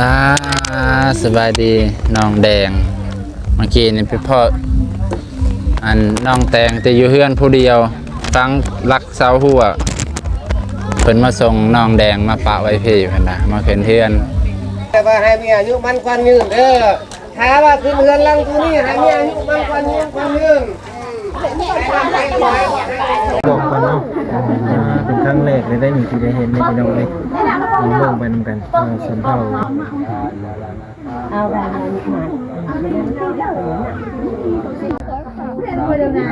อ่าสบายดีน้องแดงเมื่อกี้นี่เป็นพ่ออันน้องแตงจะอยู่เฮือนผู้เดียวฟังรักเสาหัวเพิ่นมาส่งน้องแดงมาปะไว้พี่เพิ่นน่ะมาขึ้นเฮือนแต่ว่าให้มีอายุมันกว่ายืนเด้อถ้าว่าขึ้นเฮือนหลังตัวนี้ให้มีอายุมันกว่ายืนบอกกันเนาะเป็นครั้งแรกเลยได้มีที่ได้เห็นในพี่น้องเลยมีเบิ่งไปนำกันสนเท่า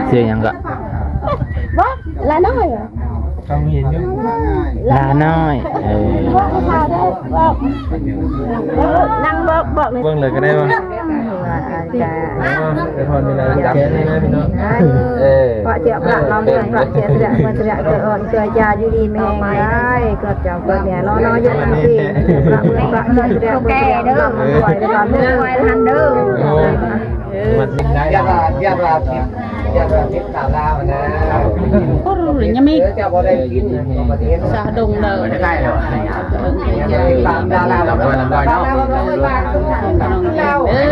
เสียงยังก็ลาน้อยต้องเห็นอยู่ลาน้อยนั่งบอกเลย เบิ่งเลยก็ได้ว่าจะทอนมีอะไรแก้ได้นะพี่น้องเพราะเจ้าพระเราเนี่ยพระเจ้าเสด็จมาเสด็จเกิดอ่อนเกิดยาอยู่ดีไม่แห้งได้เกิดเจ้าเกิดเนี่ยน้อยอยู่ที่พระเจ้าเสด็จเกิดแก่เด้อไหวเด้อเมื่อไหวทันเด้อมันนิ่งได้อย่าว่าทิศตาลาวนะก็รู้หรือยังไม่จะบ่ได้กินประเทศ สาดงเลย ได้หรอตามดาราเราบ่ได้เนาะ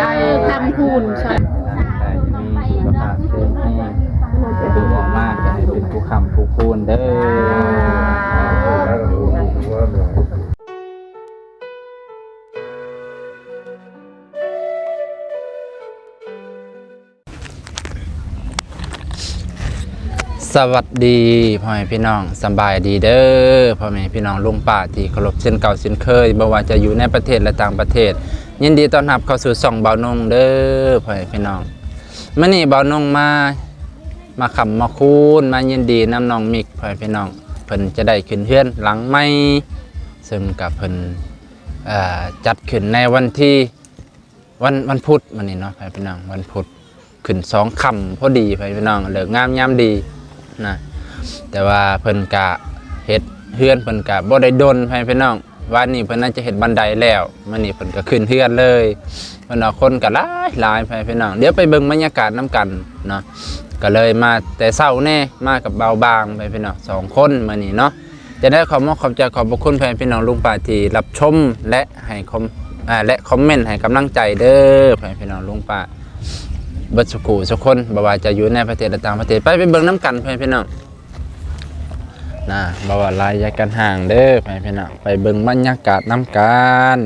ได้ทำคูณใช่ประกาศเพลงให้ดูออกมากจะให้เป็นผู้คำผู้คูณเด้อสวัสดีพ่อแม่พี่น้องสบายดีเด้อพ่อแม่พี่น้องลุงป้าที่เคารพเช่นเก่าเช่นเคยบ่ว่าจะอยู่ในประเทศและต่างประเทศยินดีต้อนรับเข้าสู่ช่องเบานงเด้อพ่อแม่พี่น้องมื้อนี้เบานงมาขำมาคูนมายินดีนำน้องมิกพ่อแม่พี่น้องเพิ่นจะได้ขึ้นเฮือนหลังใหม่ซึ่งกับเพิ่นจัดขึ้นในวันที่วันพุธมื้อนี้เนาะพ่อแม่พี่น้องวันพุธขึ้น2ค่ำพอดีพ่อแม่พี่น้องเลิกงามยามดีนะแต่ว่าเพิ่นกะเฮ็ดเฮือนเพิ่นกะบ่ได้ดนให้พี่น้องวันนี้เพิ่นน่าจะเฮ็ดบันไดแล้วมื้อนี้เพิ่นก็ขึ้นเฮือนเลยเพิ่นเอาคนก็หลายให้พี่น้องเดี๋ยวไปเบิ่งบรรยากาศนํกันเนาะก็เลยมาแต่เช้าแน่มากับเบาบางไปพี่น้อง2คนมื้อนี้เนาะจะได้ขอบใจขอบพระคุณพี่น้องลุงป้าที่รับชมและให้และคอมเมนต์ให้กำลังใจเด้อพี่น้องลุงป้าเบิดสุขุทุกคนบ่ว่าจะอยู่ในประเทศและต่างประเทศไปเบิ่งน้ำกันพี่น้องนะบ่ว่าลายยากันห่างเด้อพี่น้องไปเบิ่งบรรยากาศน้ำกัน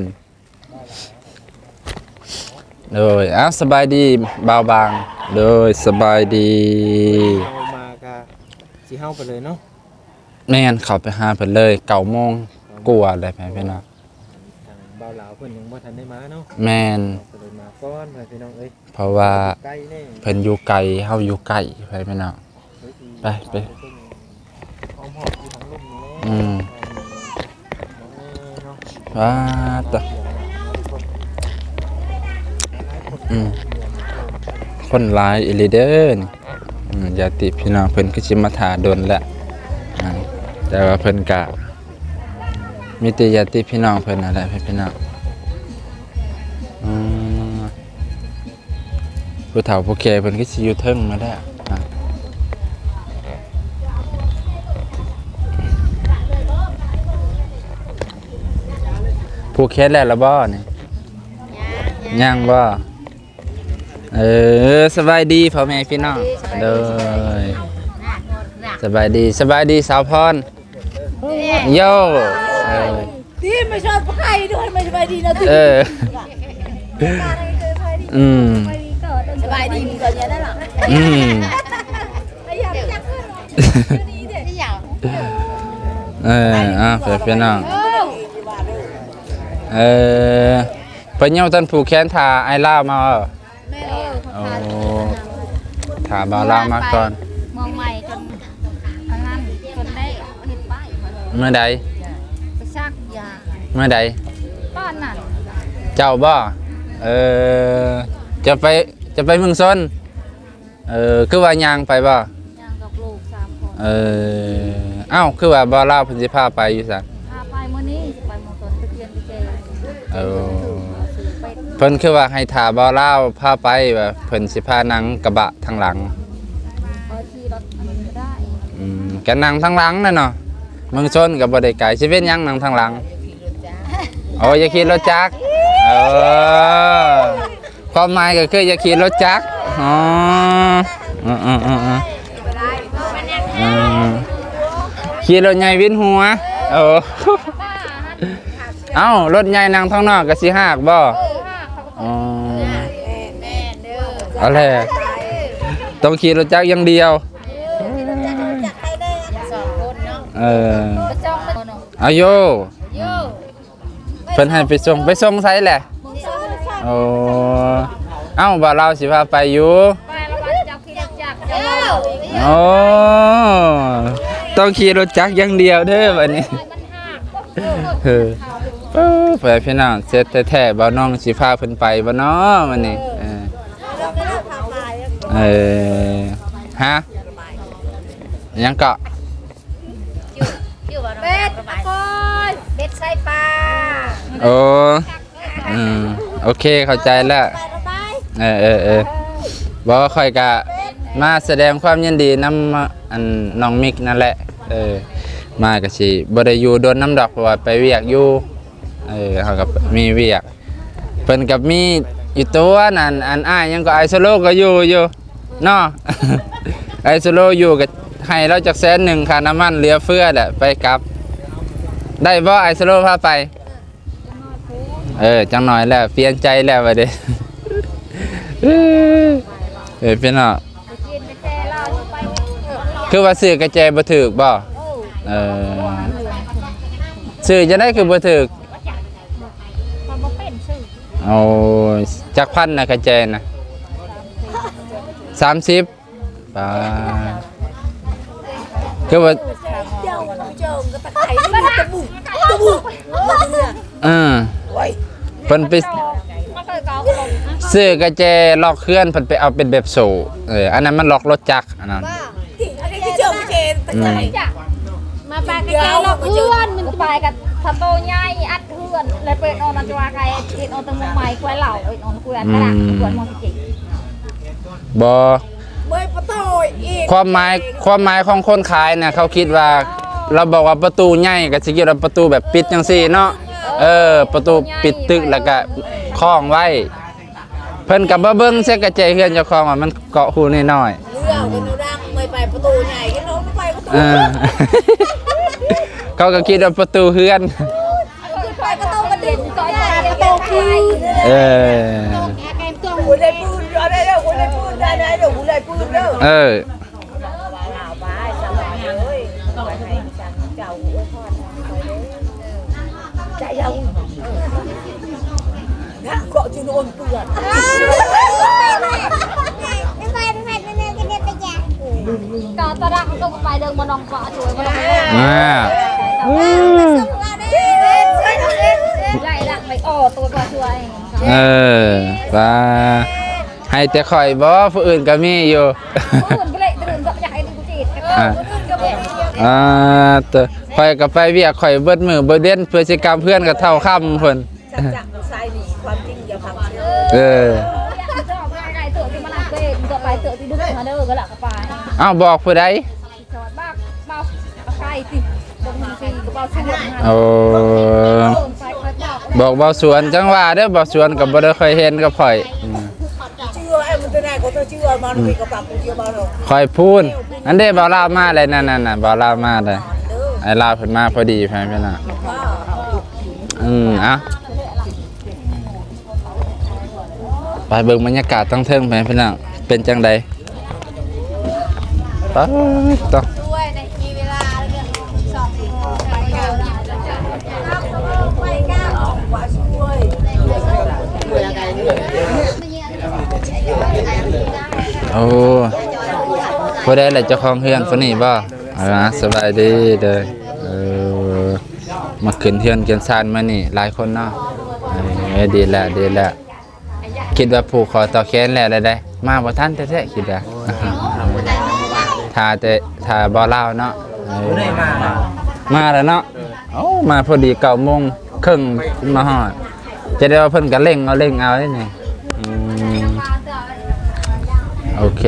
โดยสบายดีเบาบางโดยสบายดีมากะสิเฮาไปเลยเนาะแม่นเข้าไปหาเพิ่นเลย9 โมงกว่าเลยพี่น้องเบาหลาวเพิ่นยังบ่ทันได้มาเนาะแม่นมาก่อนพี่น้องเอ้ยเพราะว่าเพิ่นอยู่ไกลเฮาอยู่ใกล้พี่น้องไปว้าต่อคนหลายอีหลีเด้อนี่ญาติพี่น้องเพิ่นก็สิมาถ่าดนแหละแต่ว่าเพิ่นก็มีแต่ญาติพี่น้องเพิ่นนั่นแหละพี่น้องผู้เฒ่าผู้แก่เพิ่นก็สิอยู่เทิงมาได้ผู้แค้นแล้วละบ่นี่ยังบ่สบายดีพ่อแม่พี่น้องเด้อสบายดีสาวพรโย่ที่ไม่ชอบใครด้วยไม่สบายดีนะที่สบายดีก่อนยังได้หรออยากจักขึ้นนี้เด็กอยากพี่น้องเพิ่นยังท่านผูกแขนถ่าไอ้ล่ามาถ่าบ่าวล่ามาก่อนมองใหม่จนอันนั้นจนได้เห็นป้ายเมื่อใดไปซักยาเมื่อใดป้านนั่นเจ้าบ่จะไปเมืองซนคือว่ายางไปบ่ยางกับลูก3 คนคือว่าบ่าวล่าเพิ่นสิพาไปอยู่ซั่นพาไปมื้อนี้ไปเมืองซนไปเรียนไปเจเพิ่นคือว่าให้ถ่าบ่าวล่าพาไปว่าเพิ่นสิพานั่งกระบะทางหลังขี่รถก็ได้แกนั่งทางหลังนั่นเนาะเมืองชนกับบ่ได้ไกลสิเว้นยังนั่งทางหลังอย่าขี่รถจักร ความหมายก็คืออย่าขี่รถจักรอ๋อขี่รถใหญ่วินหัวโอ้เอ้ารถใหญ่นั่งท้างนอกก็สิหักบ่อ๋ออะไรต้องขี่รถจักรอย่างเดียวเอาโยเพิ่นให้ไปส่งไสแหละโอ้เอ้าบ่เราสิพาไปอยู่โอ้ต้องขี่รถจักรอย่างเดียวเด้อบัดนี้ไปพี่น้องเสร็จแท้ๆบ่น้องสิพาเพิ่นไปบ่น้อมื้อนี้ฮะยังเกาะเป็ดโอ้ยเป็ดใส่ปลา โอ้โอเคเข้าใจแล้วบ่ค่อยกะมาแสดงความยินดีนำอันน้องมิกนั่นแหละมาก็สิบ่ได้อยู่โดนน้ำดอกเพราะว่าไปเวียกอยู่เฮาก็มีเวียกเพิ่นกับมีอยู่ตัวนั่นอันอ้ายยังก็ไอโซโลก็อยู่เนาะ ไอโซโลอยู่ก็ให้เราจัก100,000ค่าน้ำมันเหลือเฟือแหละไปกลับได้บ่ไอโซโลพาไปจังหน่อยแล้วเปลี่ยนใจแล้วบัดนี้ พี่น้องคือว่าซื้อกระแจบ่ถูกบ่ซื้อจะได้คือบ่ถูกเอาจักพันนะกระแจนะ30บาทคือว่าเพิ่นไปซื้อกระแจล็อกเคลื่อนเพิ่นไปเอาเป็นแบบโซ่อันนั้นมันล็อกรถจักรอันนั้นมาปากกระเจาะเพื่อนมันไปกับทำโตใหญ่อัดเพื่อนเลยเปิดออนจังหวะใครเห็นออนตะมุมไม้ควายเหล่าออนควายกระดาษควายมองสิบ่ความหมายของคนขายน่ะเขาคิดว่าเราบอกว่าประตูใหญ่ก็สิคิดว่าประตูแบบปิดจังซี่เนาะประตูปิดตึกแล้วก็คล้องไว้เพิ่นก็บ่เบิ่งเซ็กกระเจเฮือนเจ้าของว่ามันเกาะหูน้อยๆไม่ไปประตูใหญ่ก็น้องไปประตูเขาก็คิดว่าประตูเฮือนไปประตูกระดิ่งต่อยประตูคือหัวเลยปืนอะไรเด้อหัวเลยปืนได้เด้อหัวเลยปืนเด้อใจยาวนะเกาะจีนอนเปื่อนก็ตะดักลงไปเดินบนนองเกาะช่วยบนนองไล่ดักไปตัวก็ช่วยว่าให้แต่ข่อยบ่ผู้อื่นก็มีอยู่คนก็เลยตื่นก็อยากให้ดูจิตตัวข่อยก็ไปเวียกข่อยเบิดมือเบิดเด่นเพื่อสิกรรมเพื่อนก็เท่าค่ำเพิ่นจากสายนี่ความจริงอย่าพังไปเตอะที่ดึกมาเด้อก็หลักไปอ้าวบอกผู้ใดจอดบ้าเมาใครติบงซีก็เบาสวนบอกเบาสวนจังว่าเด้อเบาสวนกับบ่ได้ค่อยเห็นกับข่อยชื่อไอ้มันตัวไหนก็ต้องชื่อมันมีกระปับเยอะบ้างหรอข่อยพูนอันเด้เบาลามาเลยนั่นน่ะเบาลามาเลยไอ้ลาเพิ่นมาพอดีแฟนพี่น่ะไปเบิ่งบรรยากาศทั้งเทิงแฟนพี่น่ะเป็นจังใดต่อด้วยในมีเวลาเรื่องโอ้พอได้แหละเจ้าของเฮือนคนนี้บ่สบายดีเด้อมาขึ้นเฮือนเกียนซานมานี่หลายคนเนาะดีแล้วคิดว่าผูกคอต่อแขนแล้วได้มาบ่ทันแท้ๆคิดว่าถ้าบ่ลาวเนาะมาแล้วเนาะมาพอดี9:30 นมาฮอดจะได้ว่าเพิ่นก็เร่งเอาได้นี่โอเค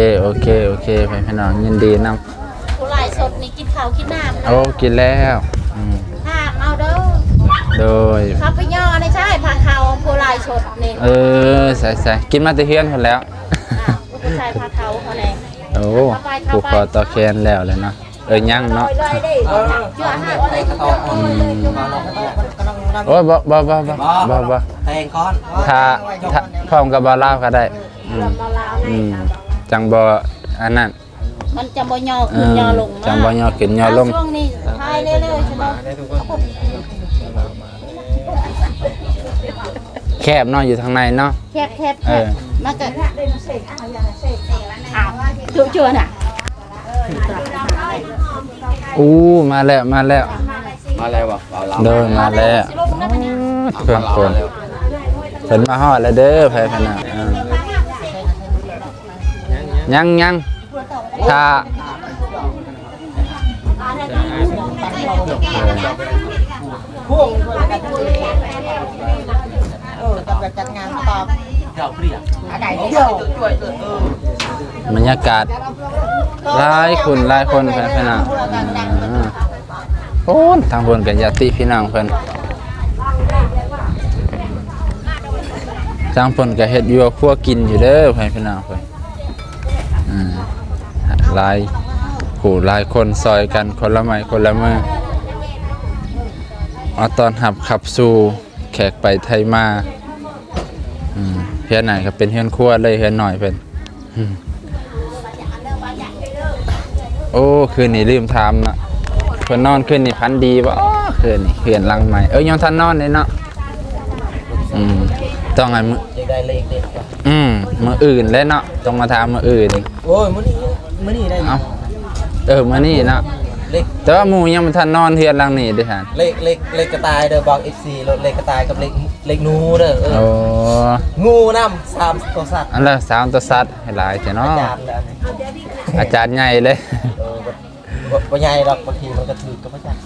พี่น้องยินดีนำผู้หลายสดนี่กินข้าวกินน้ำโอ้กินแล้วเอาเด้อโดยครับไปย่อในใช่พาเขาผู้หลาย ชดนี่ ใส่กินมาแตะเฮือนพุ่นแล้ว ผู้ชายพาเขาเขาแน่ โอ้ผูกคอต่อแขนแล้วเลยเนาะยังเนาะ เลยดิเชื่อห้าอะไรก็ต้อง โอ้ยบ่แทงก้อน ถ้าพร้อมกับบ่ลาวก็ได้จังบ่อันนั้น มันจะบ่ย่อขึ้นย่อลง จังบ่ย่อขึ้นย่อลง ช่วงนี้ทายเรื่อยๆใช่ไหม แคบเนาะอยู่ทางในเนาะ แคบมาเกิดเชื่อน่ะ อู้มาแล้ว มาแล้วบ่เอาเรา เดินมาแล้วเพิ่นคนเพิ่นมาฮอดแล้วเด้อไผพะนะยังถ้า จัดงานตอบ บรรยากาศหลายคนไผพะนะโอ้ทางเพิ่นก็ญาติพี่น้องเพิ่นทางเพิ่นก็เฮ็ดอยู่ครัวกินอยู่เด้อไผพี่น้องเพิ่นหลายผู้หลายคนซอยกันคนละไม้คนละมือเอาตอนหับขับสู่แขกไปไทยมาเฮือนไหนก็เป็นเฮือนครัวเลยเฮือนหน่อยเป็นโอ้คืนนี้ลืมถามนะเพิ่นนอนคืนนี้พันดีบ่คืนนี้เฮือนหลังใหม่ยังทันนอนเลยเนาะต้องไงมื้อ จะได้เลขเด็ดกว่า มื้ออื่นแล้วเนาะต้องมาถามมื้ออื่น โอ้ยมื้อนี้ได้ เอ้ามื้อนี้เนาะ เลข แต่ว่าหมู่ยังบ่ทันนอนเฮือนหลังนี้เด้อฮะ เลขกระต่ายเด้อบอก FC รถเลขกระต่ายกับเลขงูเด้อ โอ้ งูนำ3ตัวสัตว์ อันละ3ตัวสัตว์ให้หลายจ้ะเนาะ จานแล้วนี่ อาจารย์ใหญ่เลย บ่ใหญ่ดอกบางทีมันก็ถือกับพระจันทร์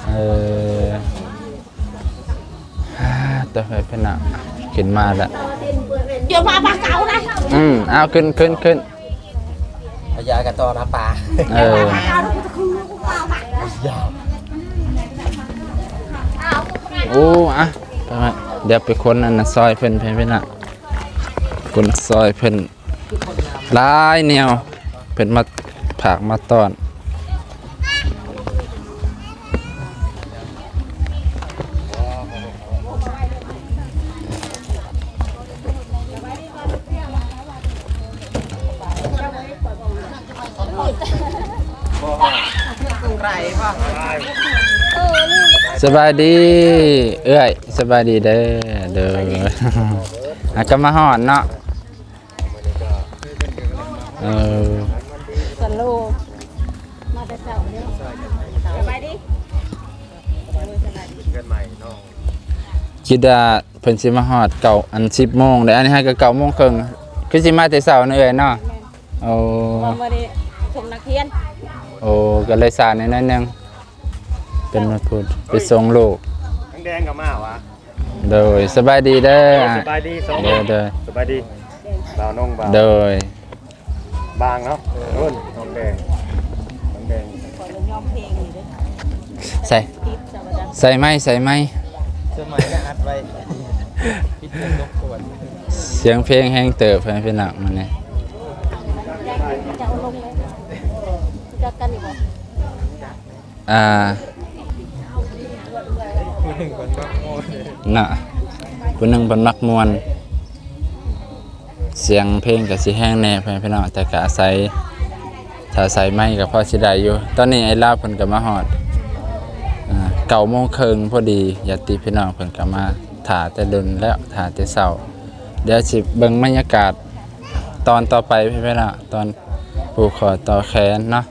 ตัวไฟพนะขึ้นมาแล้ว เดี๋ยวมาปลาเก๋านะ เอาขึ้น พญากระตอนาปลา เออ ยาว โอ้อะไปมาเดี๋ยวไปคนนั่นนะซอยเพิ่นน่ะคนซอยเพิ่นหลายแนวเพิ่นมาผากมาต้อนสบายดีสบายดีเด้ออาจจะมาหอนเนาะสโลมาแต่เช้าเนี่ยสบายดี คิดว่าเพิ่นสิมาฮอด10 โมงได้อันนี้ให้ก็9 โมงครึ่งคือสิมาแต่เช้าเนาะเนาะโอ้ มาดิชมนักเรียน โอ้ก็เลยสารนิดนึงเป็นมาพูดไปส่งลูก แดงกับมาวะ โดยสบายดีเด้อ สบายดีสอง โดย สบายดีบ่าวน้องบ่าว โดย บางเนาะนุ่นน้องแดงใส่ไหม เสื้อใหม่นะอัดไว้พิษรบกวน เสียงเพลงแห้งเติบเป็นหนักมันเนี่ย จะเอาลงเลยจะกันอีกบ่ น่ะผู้หนึ่งเป็นมักมวนเสียงเพลงกับสิแห้งแน่พี่น้องแต่ก็อาศัยถ้าใส่ไม้กับพ่อสิได้อยู่ตอนนี้ไอ้ลาเพิ่นก็มาฮอด9 โมงครึ่งพอดีญาติพี่น้องเพิ่นก็มาถ่าแต่ดึนแล้วถ่าแต่เช้าเดี๋ยวสิเบิ่งบรรยากาศตอนต่อไปพี่น้องตอนผูกคอต่อแขนเนาะ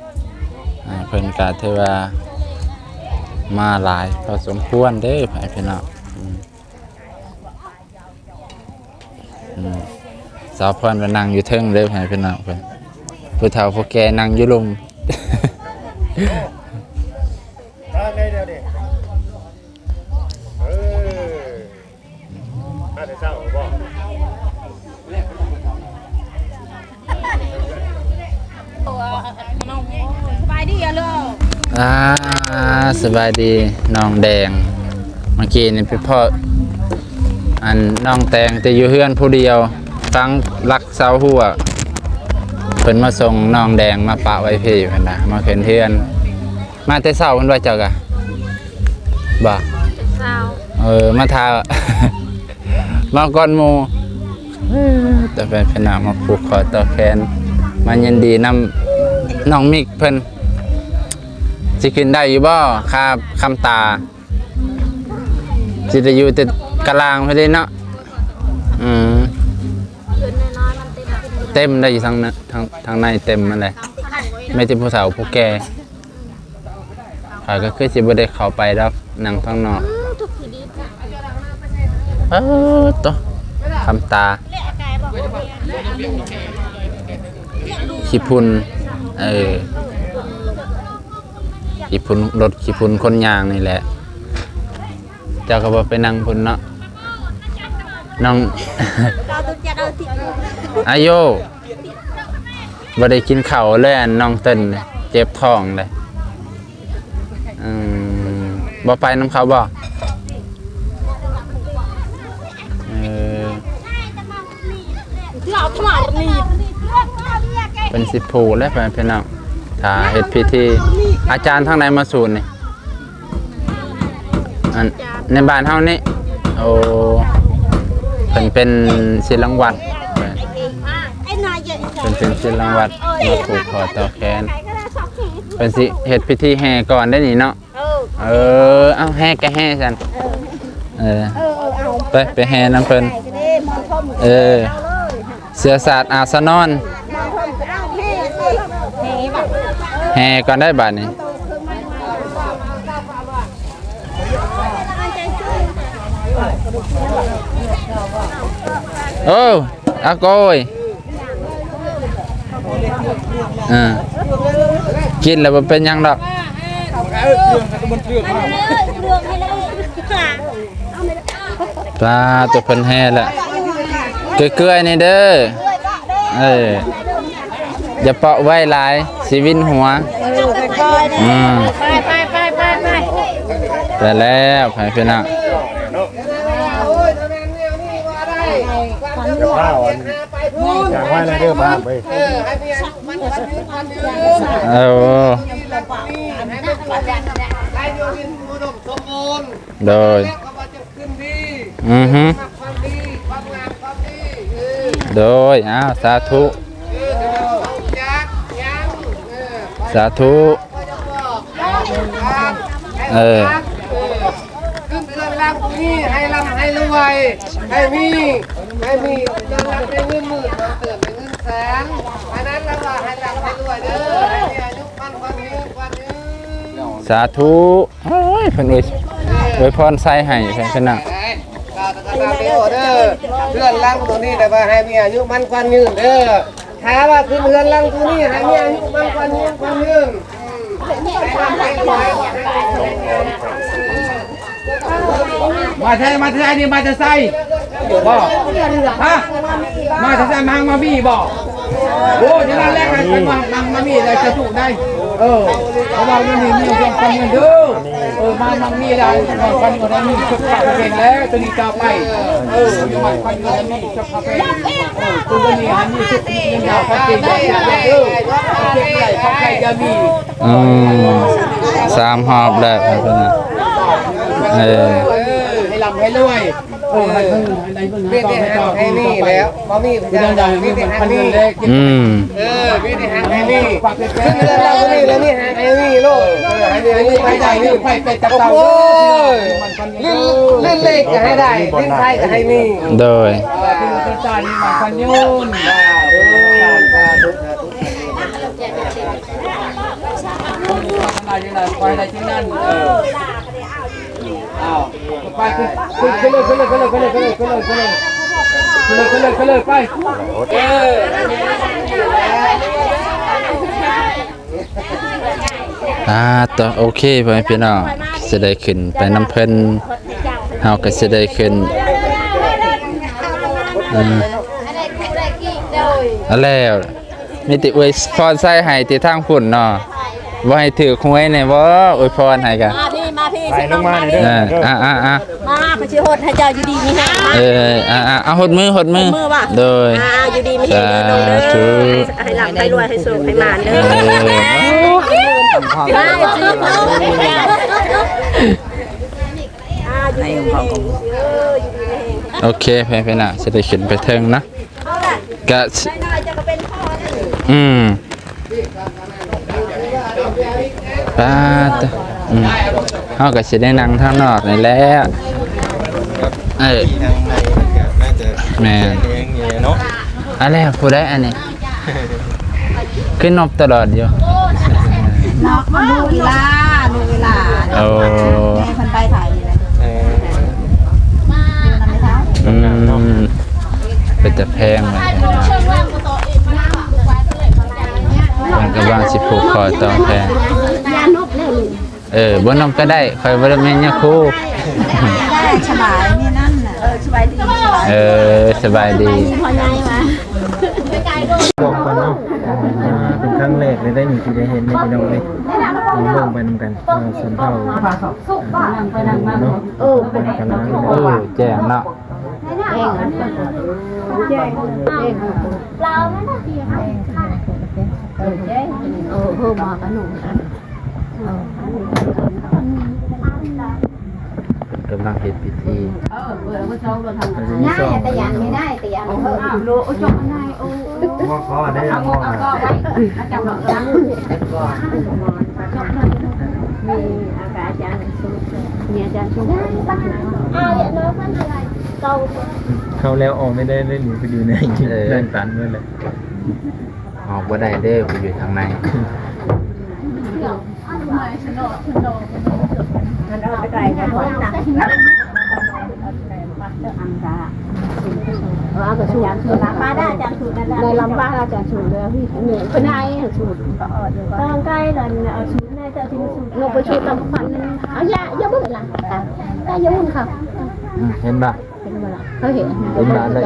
เพิ่นก็ถือว่ามาหลายพอสมควรเด้อพี่น้องสาวพรก็นั่งอยู่เทิงเด้อพี่น้องเพิ่นผู้เฒ่าผู้แก่นั่งอยู่ลุม ได้เดี๋ยวดิถ้าจะเศร้าบ่ น้องสบายดีอะลูก สบายดีน้องแดงเมื่อกี้นี่พี่พ่อ อันน้องแตงจะอยู่เฮือนผู้เดียวฟังรักเสาหัวเพิ่นมาส่งน้องแดงมาปะไว้พี่เพิ่นน่ะมาขึ้นเฮือนมาแต่เช้าเพิ่นว่าเจ้ากะบ่มาทา มาก่อนหมู่แต่เป็นหน้ามาผูกคอต่อแขนมายินดีนำน้องมิกเพิ่นสิขึ้นได้อยู่บ่คำตาสิจะอยู่แต่กลางเพิ่นเด้เนาะเต็มได้อยู่ทางในเต็มนั่นแหละไม่ใช่ผู้สาวผู้แก่ข้าก็คือสิบ่ได้เข้าไปดอกนั่งข้างนอกตัวคำตาขี้พุ่นขี้พุ่นรถขี้พุ่นคนยางนี่แหละเจ้าก็บ่ไปนั่งพุ่นเนาะน้อง อายุบ่ได้กินข้าวเลยน้องเต้นเจ็บท้องเลยบ่ไปน้ำเขาบ่เป็นสิผูแล้วพี่น้องถ้าเฮ็ดพิธีอาจารย์ทางไหนมาสูนนี่อันในบ้านเฮานี่โอ้เป็นศิลวัดเป็นศิลวัดมาผูกคอต่อแขนเป็นสิเฮ็ดพิธีแห่ก่อนได้นี่เนาะเอาแห่ก็แห่ซั่นไปแห่น้ำเพิ่นเสือศาสตร์อาสนอนแห่ก่อนได้บาดนี้โอ้อาโกยกินแล้วบ่เป็นหยังดอกปลาตัวเพิ่นแห่แหละเกลือๆนี่เด้ออย่าเปาะไว้หลายสิวินหัวไปแล้วไปพี่น้องอยากว่าอะไรเด้อบ้างไปโดยโดยสาธุสาธุขึ้นเรือนร่างนี้ให้ร่ำให้รวยให้มีจนรับได้เงินหมื่นมาเติมเป็นเงินแสนอันนั้นแล้วว่าให้ร่ำให้รวยเด้อให้มีอายุมั่นขวัญยืนสาธุเฮ้ยเพิ่นอวยพรใส่ให้เพิ่นน่ะเรือนร่างตัวนี้แต่ว่าให้มีอายุมั่นขวัญยืนเด้อถ้าว่าขึ้นเรือนร่างตัวนี้ให้มีอายุมั่นขวัญยืนมาใช่นี่มาจะใส่บ่ฮะมาจะใส่มังมาบี้บ่โอ้ยนั่นแรกให้มังมาบี้ได้จะถูกได้เพราะว่ามันมีความคำเงินดูมังมีได้ความเงินได้มีชุดขาเป็นแล้วตัวนี้จะไปความเงินได้มีชุดขาเป็นตัวนี้อันนี้ชุดเงินยาวขาเป็นได้ใครจะมี3 หอบแล้วเพิ่นน่ะให้ลำให้รวยมีแต่หางให้นี่แล้วพอมีพยานมีแต่หางนี่มีแต่หางให้นี่ขึ้นเรือนร่างตัวนี้แล้วนี่หางให้นี่โลกให้นี่ไปได้นี่ไปจับเต่าเล่นเล็กก็ให้ได้เล่นไทยก็ให้นี่โดยเป็นจานนี่มาพันยุนอะไรที่นั่นไปขึ้นเลยไปต่อโอเคพ่อแม่พี่น้องจะได้ขึ้นไปน้ำเพิ่นเฮาก็จะได้ขึ้นแล้วมีติอวยพรใส่ให้ที่ทางพุ่นเนาะบ่ให้ถือหวยแน่บ่อวยพรให้กัน มาพี่ ไปลงมาเด้อ มาไปชื่อโหดให้เจ้าอยู่ดีมีแห้งมา เอาหดมือโดย อยู่ดีมีแห้งเด้อน้องเด้อให้หลับให้รวยให้สุขให้มานเด้อมาซื้อของอยู่ดีมีแห้งโอเคไปน่ะจะได้ขึ้นไปเทิงนะก็ น้อยๆจะก็เป็นพ่อนั่น ป้าตะเฮาก็สิได้นั่งทางนอกนี่แหละทางในก็น่าจะ แม่น เองอยู่เนาะ อะไรผู้ใดอันนี้ขึ้นนบตลอดอยู่ นอกมาดูเวลาโอ้ เพิ่นไปถ่ายเลย เออ เป็นแต่แพงเลยมันก็ว่าสิผูกคอต่อแพงบ่นมก็ได้คอยบ่ได้แม่นยาคู ได้สบายนี่นั่นน่ะสบายดีสบายดี พอใหญ่มา บอกกันเนาะเป็นครั้งแรกเลยได้มีที่ได้เห็นในพี่น้องเลยมีเบิ่งไปนำกันสนเท่าเนาะเป็นกำลัง แจ้งเนาะ กำลังเฮ็ดพิธี ง่ายแต่ยังไม่ได้แต่ยังเพิ่มโลจบง่ายโอ้ ว่าขอได้แล้วว่า จับหลังมีอาจารย์สุมีอาจารย์ชุมเขาแล้วออกไม่ได้เล่นไปอยู่ในเล่นตันด้วยเลย ออกบ่ได้เด้อไปอยู่ทางใน มันเอาไปไกลกันหมดนะเอากระชูมาได้อาจารย์สูตรนั่นแหละในลำบ้าอาจารย์สูตรเลยพี่เหนื่อยเป็นไงสูตรต้องใกล้เลยเอาสูตรในเจ้าที่สูตรเราไปช่วยตำฟันเอาอย่าบุ้งหลังแต่อย่าบุ้งค่ะ เห็นป่ะ เป็นเวลาเขาเห็น เห็นมาเลย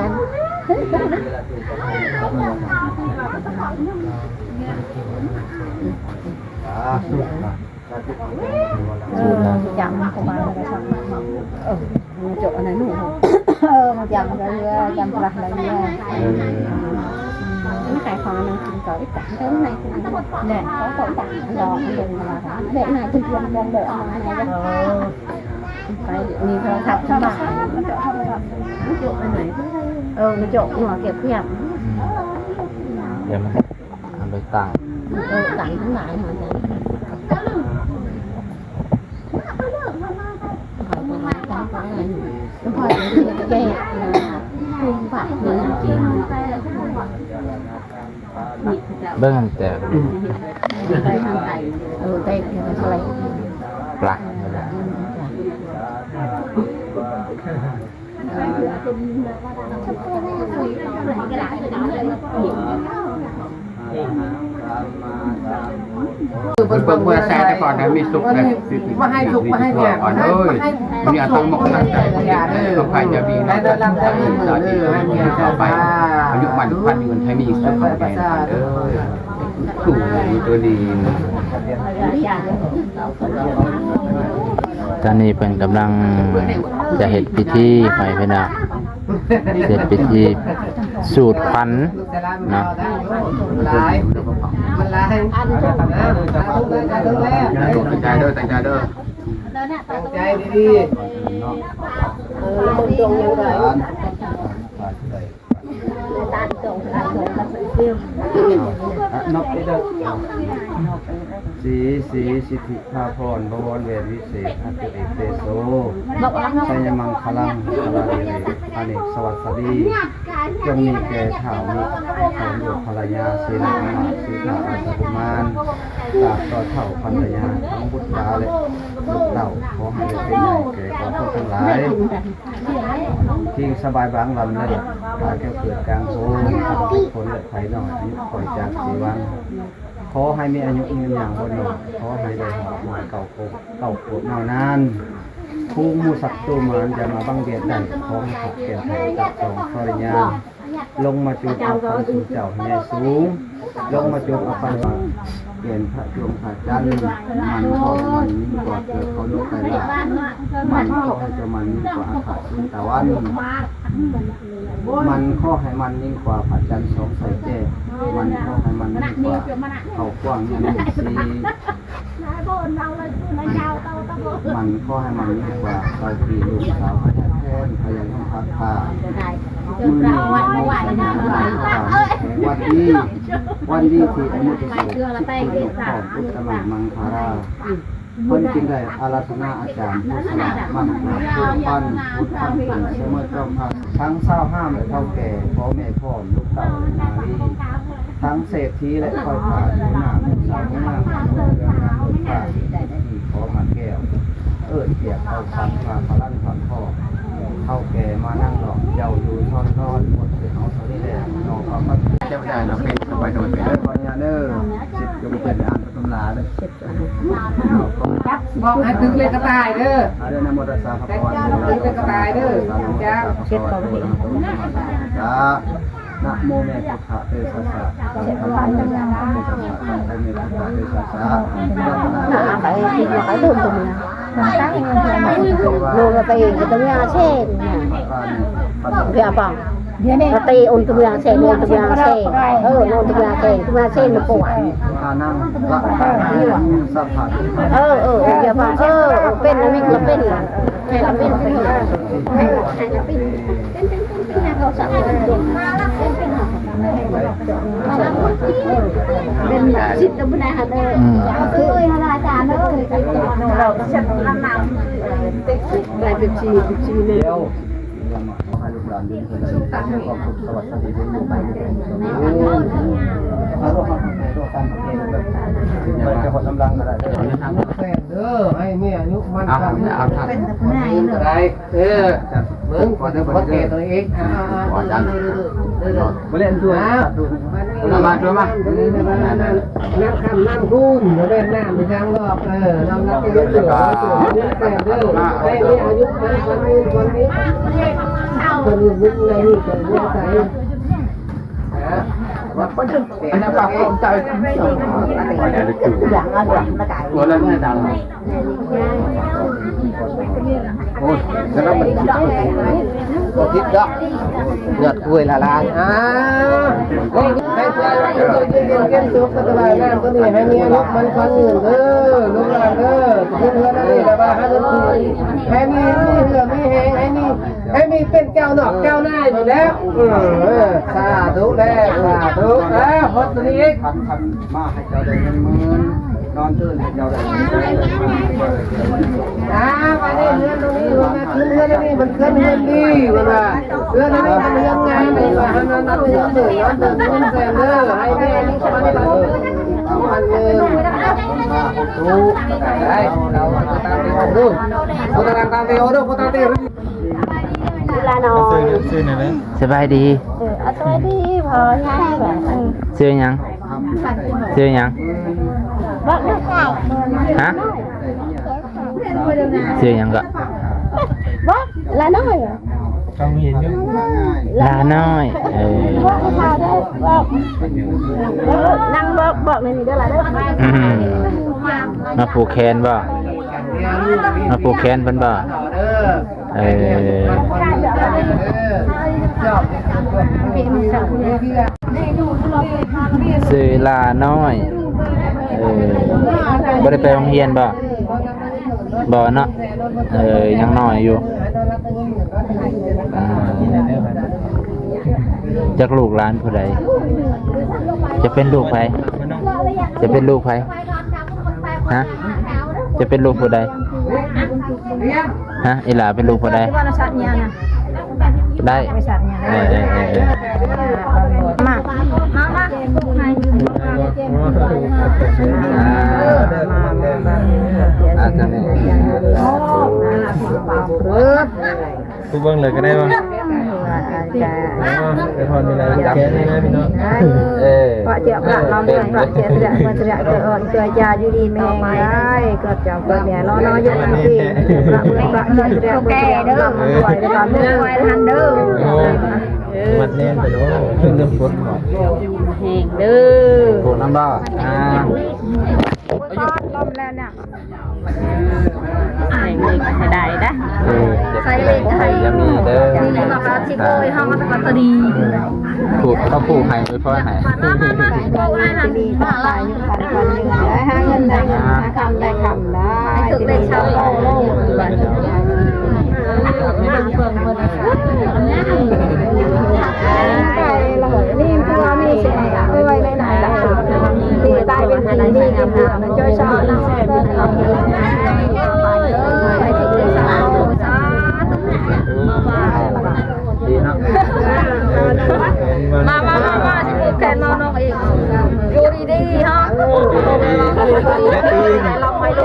จำของมันอะไรสักมันจบอะไรหนูมันจำอะไรเยอะจำอะไรเยอะไม่ขายของนั่งกินก่อนจังเท่าไหร่เนี่ยเขาต่อจังรอมันลงมาเด็กไหนเพื่อนมองเด็กมาไหนกันไปมีโทรศัพท์สบายมันจะทำอะไรจบไปไหนมันจบหัวเก็บเพียบ เดี๋ยวมันเอาไปตั้ง ตั้งทั้งหลายเหมือนกันพอจะแก้นะคุมปากนี่จริง เบิ่งแต่ ได้ทางไหนได้อะไร ปลักนี่แหละ เปิดแซ่แต่ก่อนนะมีสุกเลยมาให้สุกมาให้เนี่ยก่อนเลยมีอาต้องมกตั้งใจต้องใครจะมีนะจะตั้งใจต่อที่ต่อไปอายุมันพันเงินให้มีสุขภาพแข็งแรงถูกตัวดี ตอนนี้เป็นกำลังจะเฮ็ดพิธีไปพี่น้องเสร็จพิธีสูตรควันเนาะ มันลายอันนะตั้งใจเด้อตั้งใจเด้อตั้งใจดีแล้วมึงตรงยังไงนกเด้อสีสิทธิภาพรบวรเวทวิเศษอัตติเตโสชัยมังคลังคลาเรอเนกสวัสดีจงมีแก่ข่าวมีของอยู่ภรรยาเสนามาสีขาวอัศกุมารตราบต่อเท่าภรรยาทั้งบุตรตาและลูกเต่าขอให้เป็นใหญ่แก่ขอผู้ทั้งหลายที่สบายบางลำเลยตาแก้วเกิดกลางโซ่ผลและไผ่หน่อยอายุคอยจากสีวันขอให้มีอายุยืนอย่างบนหนุนขอให้ได้หอมหวานเก่าโกเก่าโกเน่านานคู่มูสัตว์ตัวมันจะมาบังเบียดได้ขอให้ขัดเกลียดไถ่กับสองภรรยา ลงมาจุดเอาความสูงเจ้าให้สูงลงมาจุดเอาไปว่าเปลี่ยนพระดวงพระจันทร์มันพอมันยิ่งกว่าเกิดเขาลกไปละมันขอให้จะมันยิ่งกว่าอากาศสุนตะวันมันขอให้มันยิ่งกว่าพระจันทร์สองใสแจ้มันขอให้มันยิ่งกว่าเขากว้างยันสีมันขอให้มันยิ่งกว่าเราปีลูกสาวพระจันทร์แทนพยัญชนะพักผ้ามือนี้วันนี้ที่อมุติโสคือหลวงพ่อพุทธมังคาราเพิ่นจึงได้อาราธนาอาจารย์ผู้สละมั่นคงผู้ปั้นพุทธังเป็นเสมอเจ้าพระทั้ง25และเฒ่าแก่พ่อแม่พ่อลูกเต่านารีทั้งเศรษฐีและคอยผ่านหน้าผู้สาวหน้าเรืองานรถป่าที่ขอมาแก้วเปียกเอาฟันมาพลันฟันพ่อเฒ่าแก่มานั่งหลอกเจ้าอยู่ซ่อนนอนหมดเป็นเอาเท่านี้แหละนอกความมั่นเจ้าได้เราเป็นสบายโดยเป็นขออนุญาตเด้อจิตยมเป็นอ่านตำราเด้อบอกให้ถึงเลยกระต่ายเด้อ อาเดนะโมตัสสะภะคะวะโตอะระหะโตสัมมาสัมพุทธัสสะเช็ดก่อนนะโมเมตุขะเตสัสสะนะโมเมตุขะเตสัสสะนะโมเมตุขะเตสัสสะนะphải thịt mà phải tùm tùm nè rồi phải cái tấm nhà xe kìa bảo cái tay ôn tấm nhà xe ôn tấm nhà xe ôn tấm nhà xe nó cổ ทานังละทานังสัพพะkìa bảo bên nó mình là bên là hay là bên hay là bên nhà cầu sẵn bên xịt đâu bên này hả đây ơi là chả ơi rồi chắc năm nào lại việc gì này ให้ลูกหลานยืนขึ้นเลยความสุขสวัสดีเป็นอยู่ไปเอาโรคมาโรคการเองแบบมันจะหดกำลังอะไรได้ แฟนเด้อให้มีอายุมัน เอา กัน เอาทัน อะไรมึงขอแก่ตัวเองขอจัง มาเล่นด้วยมานั่งคำนั่งรุ่นเล่นน้ำไปทางรอบน้ำนักเรียนเหลือแฟนเด้อให้มีอายุมันวันนี้คนอื่นนึกไงนี่คนเรียนใส่ว่าคนอื่นเป็นนักปราบความใจอย่างนั้นมาไก่หัวแล้วไม่ดังโอ้ยแล้วมันทิศđó nhật vui là làng cái cái số cái bài làm cái gì hay nghe lúc mình con người lúc làm thiên hơn đây là ba hai đứa hay mi hừa mi hay miเป็นเจ้าหนอกเจ้านายอยู่แล้วสาธุแล้วสาธุฮอตตัวนี้อีก ทำมาให้เจ้าได้เงินหมื่นนอนตื่นให้เจ้าได้เงินหมื่น มาดิเรื่องตรงนี้มันขึ้นเรื่องนี้มันขึ้นเรื่องดีว่าเรื่องนี้มันเรื่องงานเลยว่าฮันนั่นเรื่องหนึ่งย้อนเดินเรื่องแฟนเด้อให้แม่นี่สบายๆวันหนึ่งดูได้เราตามที่ดูเราตามที่ดูเราตามที่ดู là nó สบายดี ở đây đi vào nhà bạn ชื่อหยังชื่อหยัง bác nó khảo ฮะชื่อหยังก็ bác là nói ลาน้อย bác khảo đấy bác năng bác này thì đó là đấy มาผูกแขนบ่มาผูกแขนเพิ่นบ่สื่อลาน้อยบ่ได้ไปโรงเรียนบ่เนาะยังน้อยอยู่จักลูกหลานผู้ใดจะเป็นลูกไผจะเป็นลูกไผฮะจะเป็นลูกผู้ใดฮะอีหลาเป็นลูกผู้ใดได้มากูเบิ่งเลยก็ได้ป่ะไปทอนเวลาแค่นี้นะพี่น้องPak cek pula lambat pula cek teriak ke on ke aja judi meng ai ke jam ke ni lo yo nanti pula cek teriak ke dah muai depan muai han de มัดแน่ นไปโน่เรื่องฝน แห้งเด้อ ปลูกน้ำบ่ลมแล้วเนี่ยแห้งเลยให้ได้นะ ใส่เลยใส่ยามีเด้อ นี่มาปลาชิโก้ห้องมันก็จะดี ปลูกเขาปลูกให้ไว้พ่อให้ ดีต่อไปอยู่กันวันหนึ่งได้หาเงินได้เงินหาคำได้คำได้ถึงได้เช่าเราโลกบ้านนี่คือเรามีเสียงไว้ในไหนล่ะดีได้เป็นผีดีงามๆจ้อยชอบนะแซ่บเป็นเราไปถึงได้เช่าจ้า ดีเนาะ มาที่มีแกนมาน้องอีกอยู่ดีๆฮะลองไปดู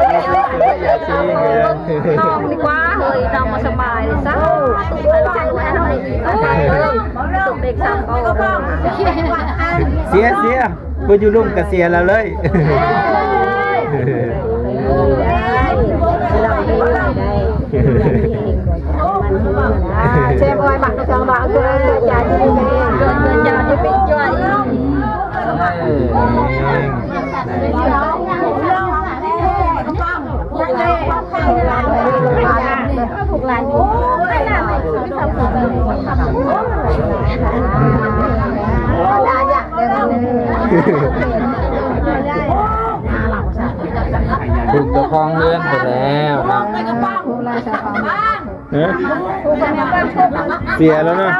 น้องดีกว่าเฮ้ยน้องมาสบายซะตุกไปลองแล้วน้องดีต่อไปตุกเด็กสามก็ เสียบ่อยู่ร่วมกับเสียแล้วเลยเชฟอยบักกระชังบักคืออยากจะเป็นอยากจะเป็นย่อยถูกหลานโอ้ยน่าไม่ทำได้อยากเดิน ปลูกตะคองเลื่อนไปแล้วเนาะ เสียแล้วเนาะ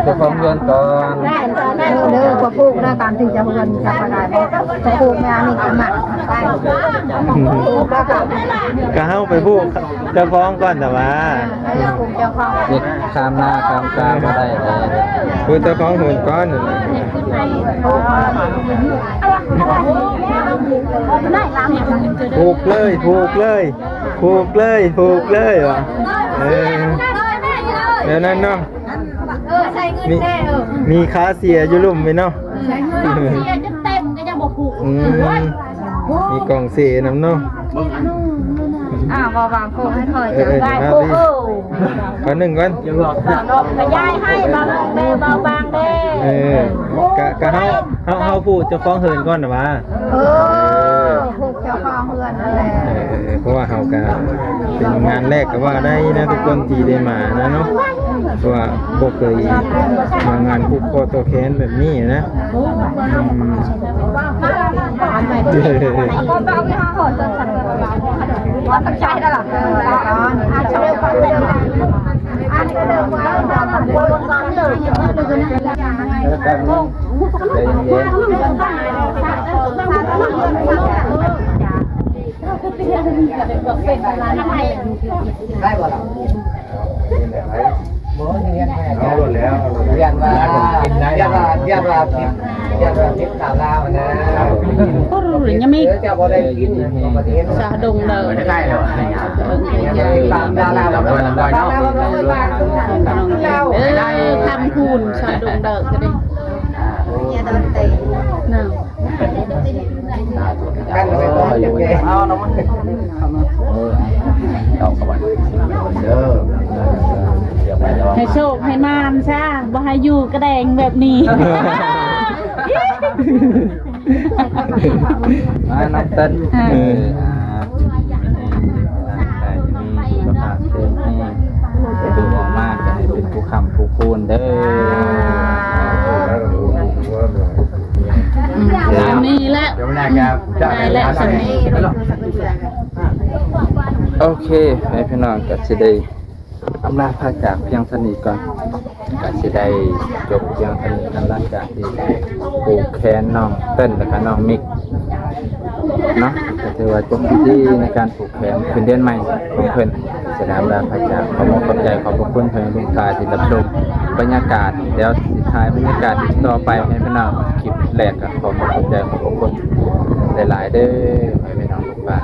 ตะคองเลื่อนก่อน เด้อพอปลูกได้การถึงจะเงินจะได้พอปลูกแม่นี่ก็หนักปลูกแล้วก็ ก็เฮาไปพูดเจ้าของก่อนแต่ว่า ปลูกเจ้าของ เด็กข้ามหน้าข้ามตาบ่ได้เลย พูดเจ้าของหุ่นก้อนนั่นแหละ ผูกเลยวะเดี๋ยวนั้นเนาะมีค้าเสียอยู่ลุ่มไหมเนาะมีกล่องเสียน้ำเนาะ วางโคให้ถอยจะได้โค ก่อนหนึ่งก่อน กระยายให้เบาบางเด้กะเฮาพูดเจ้าของเฮินก่อนนะวะ ผูกเจ้าของเฮือนนั่นแหละ เพราะว่าเฮากะเป็นงานแรกก็ว่าได้นะทุกคนที่ได้มานะเนาะเพราะว่าบ่เคยมางานผูกคอตัวแขนแบบนี้นะ ก็เบาที่ห้องหอจนสั่นว่าตั้งใจได้หรออาจจะเร็วกว่าเดิมอันนี้ก็เดิมกว่าวนซ้อนเลยได้บ่ล่ะเอาหมดแล้ว เรียนว่าทิศสาวลาวนะก็รู้หรือยังไม่จะบ่ได้กินประเทศสาดงเด้อไม่ได้หรอกตามดาราเราลำดอยเนาะได้ทำคูณชาดงเด้อก็ได้น่ะ กันไปก่อนอย่างเงี้ยเอาน้องมันเอาเข้าไปเด้อ ให้โชคให้มานซะบ่ให้อยู่กระแดงแบบนี้ มาน้องเต้นประกาศเต็มให้ดูออกมากจะให้เป็นผู้คำผู้คูณเด้อ นี่แหละ เดี๋ยวมันน่าจะ ได้แล้วสันนี้ โอเคให้พี่น้องก็สิได้อำลาพาจากเพียงเท่านี้ก่อนก็สิได้จบเพียงเท่านี้กันหลังจากที่ปลูกแขนน้องเต้นแล้วก็น้องมิกเนาะก็ถือว่าจบพิธีในการปลูกแขนเป็นเดือนใหม่ของเพิ่นแสดงว่าพระเจ้าขอบคุณใจขอบคุณเพิ่นลุงตาที่รับชมบรรยากาศเดี๋ยวสุดท้ายบรรยากาศอีกต่อไปให้พี่น้องคลิปแรกก็ขอบคุณใจขอบคุณหลายๆเด้อให้พี่น้องทุกท่าน